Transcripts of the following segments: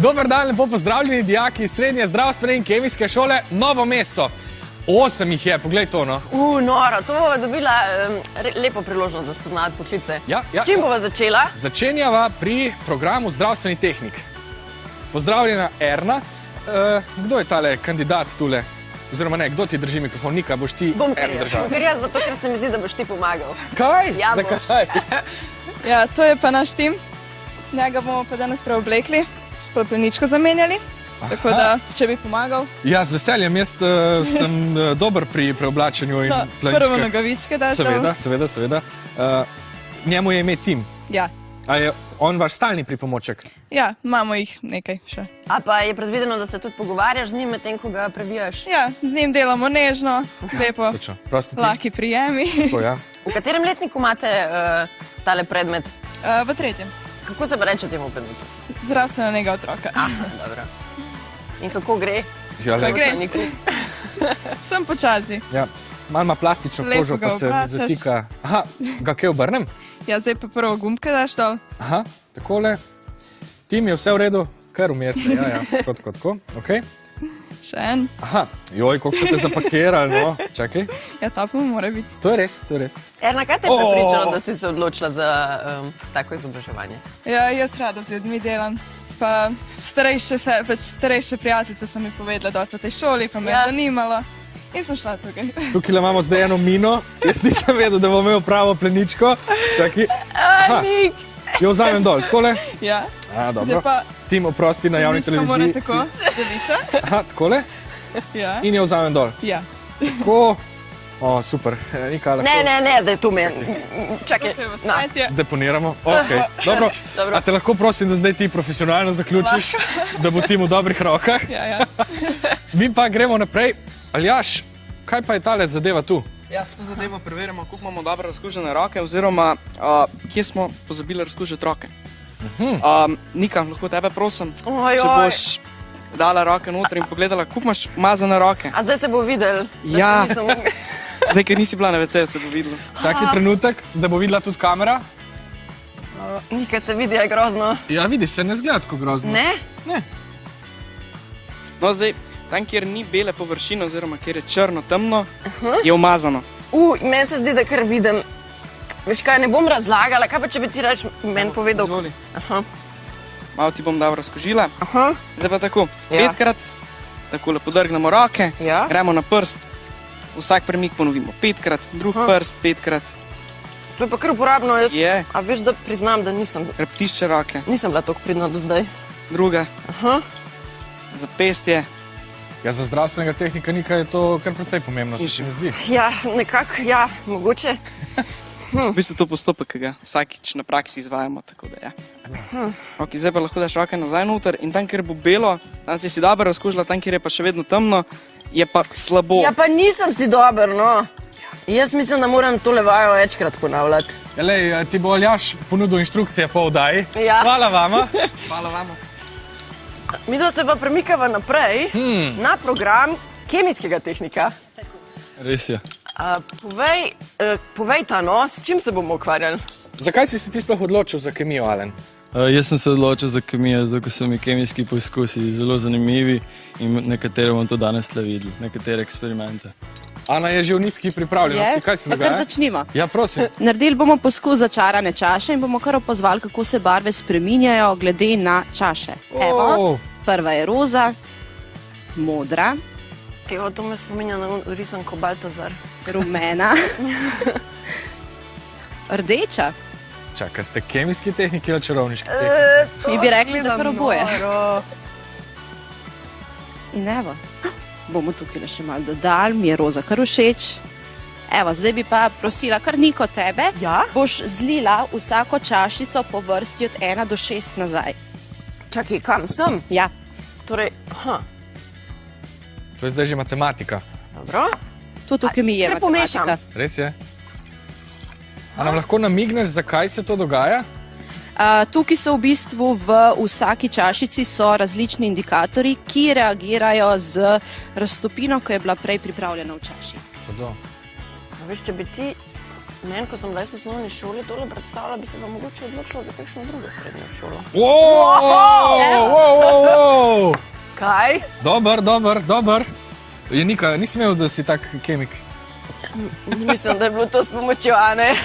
Dober dan, lepo pozdravljeni dijaki iz srednje zdravstvene in kemijske šole Novo mesto. 8 jih je, poglej to, no. Noro, to bova dobila lepo priložnost, da spoznavati poklice. S čim bova začela? Začenjava pri programu zdravstveni tehnik. Pozdravljena Erna. Kdo je tale kandidat tule? Oziroma ne, kdo ti drži mikrofon? Nika, boš ti Erna držala? Bom kar jaz, zato ker se mi zdi, da boš ti pomagal. Kaj? Ja, boš. Zakaj? Ja, to je pa naš tim. Njega bomo pa danes preoblekli, pa pleničko zamenjali. Tako da, če bi pomagal. Ja, z veseljem. Jaz sem dober pri preoblačenju in pleničkah. Prvo nogavičke daš. Seveda. Njemu je ime tim. Ja. A je on vaš stalni pripomoček? Ja, imamo jih nekaj še. A pa je predvideno, da se tudi pogovarjaš z njim, medtem ko ga prebijaš? Ja, z njim delamo nežno, lepo, laki prijemi. V katerem letniku imate tale predmet? V 3. Kako se pa reče temu predmetu? Zdravstvena nega otroka. Dobro. In kako gre? Kako gre? Sem počasi. Ja, malo ima plastično kožo, pa se zatika. Aha, ga kaj obrnem? Ja, zdaj pa prvo gumbke daš dol. Aha, takole. Tim je vse v redu, kar umir se, ja, tako, okej. Še en. Aha, joj, koliko so te zapakirali, no, čakaj. Ja, ta pa mora biti. To je res. Erna, kaj te je prepričalo, da si se odločila za tako izobraževanje? Ja, jaz rada z ljudmi delam. Pa starejše prijateljice so mi povedala, da ste v tej šoli, pa me je zanimalo. In sem šla tukaj. Tukaj imamo zdaj eno mino. Jaz nisem vedel, da bom imel pravo pleničko. Čakaj. Nik! Jo vzamem dol, takole? Ja. Dobro. Tim, oprosti na javni televiziji. Ničko mora tako, devica. Aha, takole? Ja. In jo vzamem dol. Ja. Tako. O, super. Ne, zdaj tu meni. Čakaj. Deponiramo. Ok, dobro. A te lahko prosim, da zdaj ti profesionalno zaključiš, da bo Tim v dobrih rokah? Ja. Mi pa gremo naprej. Aljaš, kaj pa je tale zadeva tu? Ja, s to zadevo preverjamo, koliko imamo dobro razkužene roke, oziroma kje smo pozabili razkužiti roke. Nika, lahko tebe prosim, če boš dala roke noter in pogledala, koliko imaš umazane roke. A zdaj se bo videl? Ja, zdaj, ker nisi bila na WC-ju, se bo videlo. Čakaj trenutek, da bo videla tudi kamera. Nika se vidi, je grozno. Ja, vidi se, ne zgleda tako grozno. Ne? Ne. No, zdaj, tam, kjer ni bele površine, oziroma kjer je črno, temno, je umazano. Meni se zdi, da kar vidim. Veš kaj, ne bom razlagala, kaj pa če bi ti meni povedal? Izvoli. Malo ti bom dal razkožila. Zdaj pa tako, 5krat, takole podrgnemo roke, gremo na prst, vsak premik ponovimo 5krat, drug prst 5krat. To je pa kar uporabno, jaz. Je. A veš, da priznam, da nisem. Kreptišče roke. Nisem bila toliko pridna do zdaj. Druga. Zapestje. Ja, za zdravstvenega tehnika Nika je to kar precej pomembno, se še mi zdi. Ja, nekako, ja, mogoče. V bistvu to postopek, ki ga vsakič na praksi izvajamo, tako da ja. Ok, zdaj pa lahko daš roke nazaj noter in tam, kjer bo belo, tam si dobro razkužila, tam, kjer je pa še vedno temno, je pa slabo. Ja, pa nisem si dober, no. Jaz mislim, da moram tole vajo večkrat ponavljati. Lej, ti bo Aljaš ponudil inštrukcije po oddaji. Ja. Hvala vama. Hvala vama. Mi da se pa premikava naprej na program kemijskega tehnika. Res je. Povej ta, no, s čim se bomo ukvarjali? Zakaj si se ti sploh odločil za kemijo, Alen? Jaz sem se odločil za kemijo, zato ker so mi kemijski poizkusi zelo zanimivi in nekatere bomo to danes videli, nekatere eksperimente. Ana je že v nizki pripravljenosti, kaj se dogaja? Kar začnimo. Ja, prosim. Naredili bomo poskus začarane čaše in bomo kar opazovali, kako se barve spreminjajo glede na čaše. Evo, prva je roza, modra. Evo, to me spominja na risanko Baltazar. Rumena. Rdeča. Čakaj, ste kemijski tehniki ali čarovniški tehniki? Mi bi rekli, da kar oboje. In evo. Bomo tukaj še malo dodali, mi je roza kar všeč. Evo, zdaj bi pa prosila kar Niko tebe. Ja? Boš zlila vsako čašico po vrsti od 1 do 6 nazaj. Čakaj, kam sem? Ja. Torej, To je zdaj že matematika. Dobro. To tukaj mi je matematika. Res je. A nam lahko namigneš, zakaj se to dogaja? Tukaj so v bistvu v vsaki čašici so različni indikatorji, ki reagirajo z raztopino, ko je bila prej pripravljena v čaši. Hodo. Veš, če bi ti Meni, ko sem bila v osnovni šoli, tole predstavljala, bi se pa mogoče odločila za kakšno drugo srednjo šolo. Kaj? Dober. Nika, nisem imel, da si tak kemik. Mislim, da je bilo to s pomočjo Ane.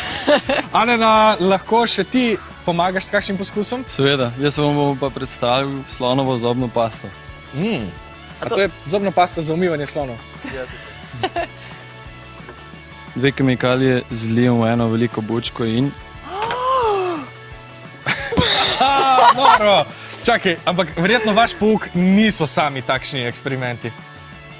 Anena, lahko še ti pomagaš s kakšnim poskusom? Seveda, jaz vam bom pa predstavil slonovo zobno pasto. A to je zobna pasta za umivanje slonov? 2 kemikalije zlijem v eno veliko bučko in... Noro! Čakaj, ampak verjetno vaš pouk niso sami takšni eksperimenti.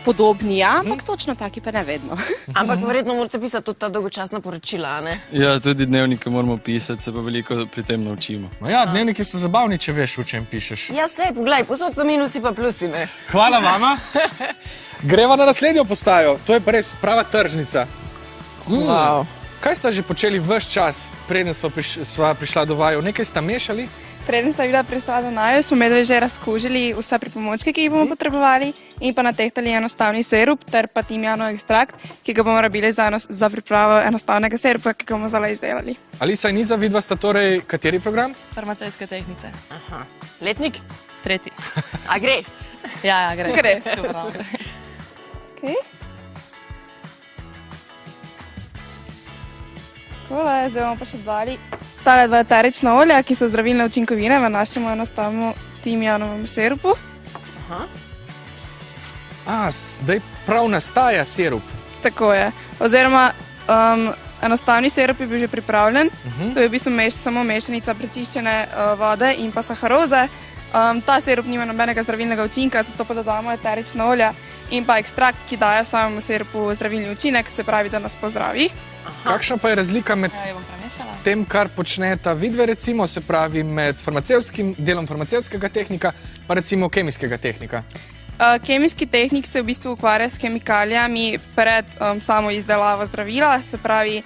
Podobni, ja, ampak točno taki pa ne vedno. Ampak verjetno morate pisati tudi ta dolgočasna poročila, ne? Ja, tudi dnevnike moramo pisati, se pa veliko pri tem naučimo. No ja, dnevniki so zabavni, če veš, v čem pišeš. Ja, sej, poglej, posod so minusi pa plusi, ne? Hvala vama. Greva na naslednjo postajo. To je pa res prava tržnica. Wow. Kaj sta že počeli ves čas, preden sva prišla do vaju? Nekaj sta mešali? Preden sta bila prišla do naju, smo medve že razkužili vse pripomočke, ki jih bomo potrebovali in pa natehtali enostavni sirup ter pa timjanov ekstrakt, ki ga bomo rabili za pripravo enostavnega sirupa, ki ga bomo zdaj izdelali. Alisa in Iza, vidva sta torej kateri program? Farmacevtske tehnice. Aha. Letnik? 3. A gre? Ja, gre. Gre. Super. Okay. Takole, zdaj bomo pa še dodali tale 2 eterična olja, ki so zdravilne učinkovine v našem enostavnem timjanovem sirupu. Zdaj prav nastaja sirup. Tako je. Oziroma, enostavni sirup je bil že pripravljen. To je v bistvu samo mešanica prečiščene vode in pa saharoze. Ta sirup nima nobenega zdravilnega učinka, zato pa dodamo eterična olja in pa ekstrakt, ki daje samemu sirupu zdravilni učinek, se pravi, da nas pozdravi. Kakšna pa je razlika med tem, kar počneta vidve, recimo, se pravi med delom farmacevtskega tehnika pa recimo kemijskega tehnika? Kemijski tehnik se v bistvu ukvarja s kemikalijami pred samo izdelavo zdravila, se pravi,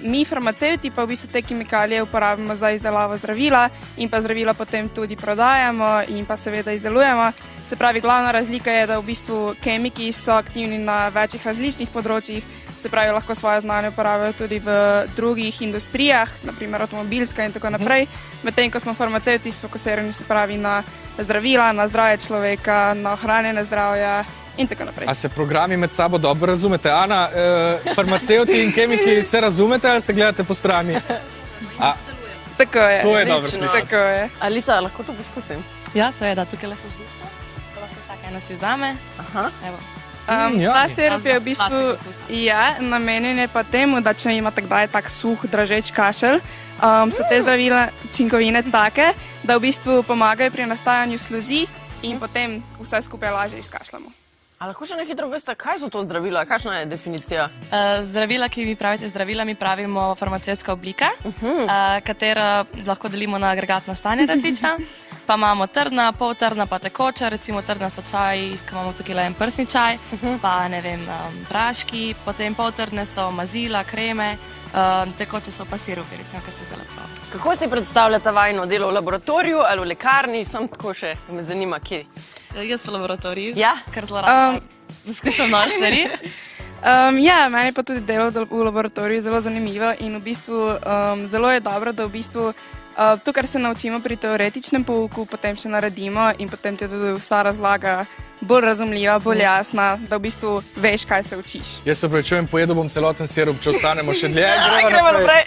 mi farmacevti pa v bistvu te kemikalije uporabimo za izdelavo zdravila in pa zdravila potem tudi prodajamo in pa seveda izdelujemo. Se pravi, glavna razlika je, da v bistvu kemiki so aktivni na večjih različnih področjih, se pravi, lahko svoje znanje uporabljajo tudi v drugih industrijah, naprimer avtomobilska in tako naprej, medtem ko smo farmacevti sfokusirani, se pravi, na zdravila, na zdravje človeka, na ohranjanje zdravja in tako naprej. A se programi med sabo dobro razumete? Ana, farmacevti in kemiki se razumete ali se gledate po strani? Tako je. To je dobro slišati. Tako je. Alisa, lahko to poskusim? Ja, seveda, tukaj le so žlička. Lahko vsak eno si vzame. Aha. Evo. Ta sirup je v bistvu namenjen je pa temu, da če imate kdaj tak suh, dražeč kašelj, so te zdravila učinkovine take, da v bistvu pomagajo pri nastajanju sluzi in potem vse skupaj lažje izkašljamo. A lahko še nehitro veste, kaj so to zdravila? Kakšna je definicija? Zdravila, ki vi pravite zdravila, mi pravimo farmacevtska oblika, katera lahko delimo na agregatna stanja različna. Pa imamo trdna, poltrdna, pa tekoča, recimo trdna so čaji, ki imamo tukaj le en prsni čaj, pa ne vem, praški, potem poltrdne so mazila, kreme, tekoče so pa sirupi, recimo, ki ste zelo prav. Kako si predstavljate vajno delo v laboratoriju ali v lekarni? Sem tako še, me zanima, kje. Jaz v laboratoriju, Ja? ker zelo rada skušam nove stvari. Ja, meni pa tudi delo v laboratoriju zelo zanimivo in v bistvu zelo je dobro, da v bistvu to, kar se naučimo pri teoretičnem pouku, potem še naredimo in potem ti je tudi vsa razlaga bolj razumljiva, bolj jasna, da v bistvu veš, kaj se učiš. Jaz se opravičujem, pojedel bom celoten sirup, če ostanemo še dlje. Gremo naprej.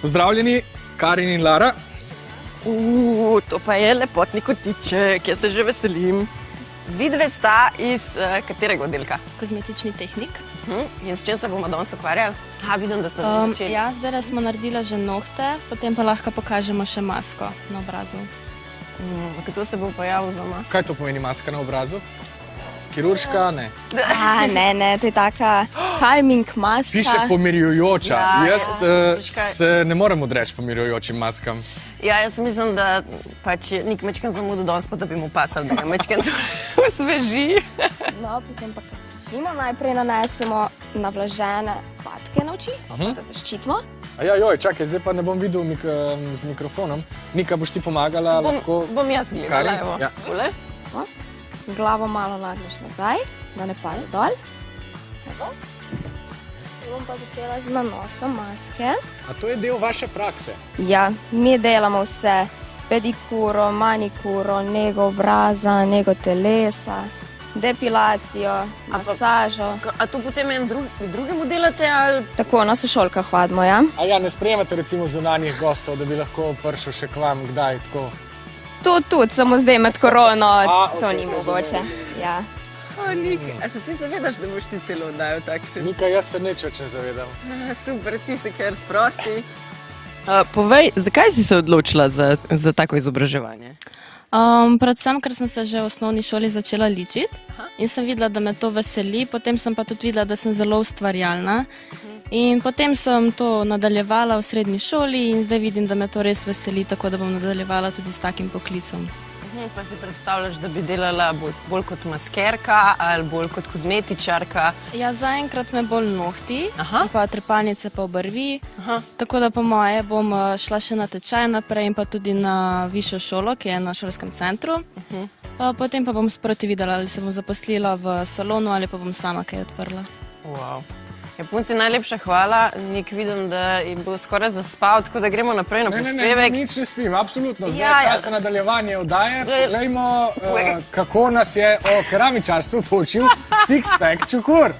Pozdravljeni, Karin in Lara. To pa je lepotni kotiček, jaz se že veselim. Vidve sta iz katerega oddelka? Kozmetični tehnik. In s čem se bomo danes ukvarjali? Vidim, da ste začeli. Ja, zdaj smo naredili že nohte, potem pa lahko pokažemo še masko na obrazu. Kdo se bo pojavil za masko? Kaj to pomeni maska na obrazu? Kirurška? Ne. Ne, to je taka calming maska. Piše pomirjujoča. Ja, Jaz se ne morem odreči pomirjujočim maskam. Ja, jaz mislim, da pač je nek mečken zamudil danes, pa da bi mu pasal, da ga mečken osveži. No, potem pa počnimo. Najprej nanesemo navlažene patke na oči, da zaščitimo. Čakaj, zdaj pa ne bom videl z mikrofonom. Nika, boš ti pomagala? Bom jaz gledala, evo. Ja. Tole. Glavo malo nagneš nazaj, da ne pade dol. Zdaj bom pa začela z nanosom maske. A to je del vaše prakse? Ja, mi delamo vse. Pedikuro, manikuro, nego obraza, nego telesa, depilacijo, masažo. A to potem en drugemu delate ali? Tako, na sošolkah vadimo, ja. A ja, ne sprejemate recimo zunanjih gostov, da bi lahko prišel še k vam kdaj tako? Tudi, samo zdaj med korono, okej, to ni mogoče. Ja. O, Nika, a se ti zavedaš, da boš ti celo oddajo takšen? Nika, jaz se nič več ne zavedam. Super, ti se kar sprosti. Povej, zakaj si se odločila za tako izobraževanje? Predvsem, ker sem se že v osnovni šoli začela ličiti in sem videla, da me to veseli, potem sem pa tudi videla, da sem zelo ustvarjalna. In potem sem to nadaljevala v srednji šoli in zdaj vidim, da me to res veseli, tako da bom nadaljevala tudi s takim poklicom. Pa si predstavljaš, da bi delala bolj kot maskerka ali bolj kot kozmetičarka? Ja, zaenkrat me bolj nohti, pa trepalnice pa obrvi, tako da po moje bom šla še na tečaj naprej in pa tudi na višjo šolo, ki je na šolskem centru. Potem pa bom sproti videla, ali se bom zaposlila v salonu ali pa bom sama kaj odprla. Wow. Punci, najlepša hvala. Nik, vidim, da je bil skoraj zaspal, tako da gremo naprej na prispevek. Ne, nič ne spim, absolutno. Zdaj čas za nadaljevanje oddaje. Poglejmo, kako nas je o keramičarstvu poučil Sixpack Čukur.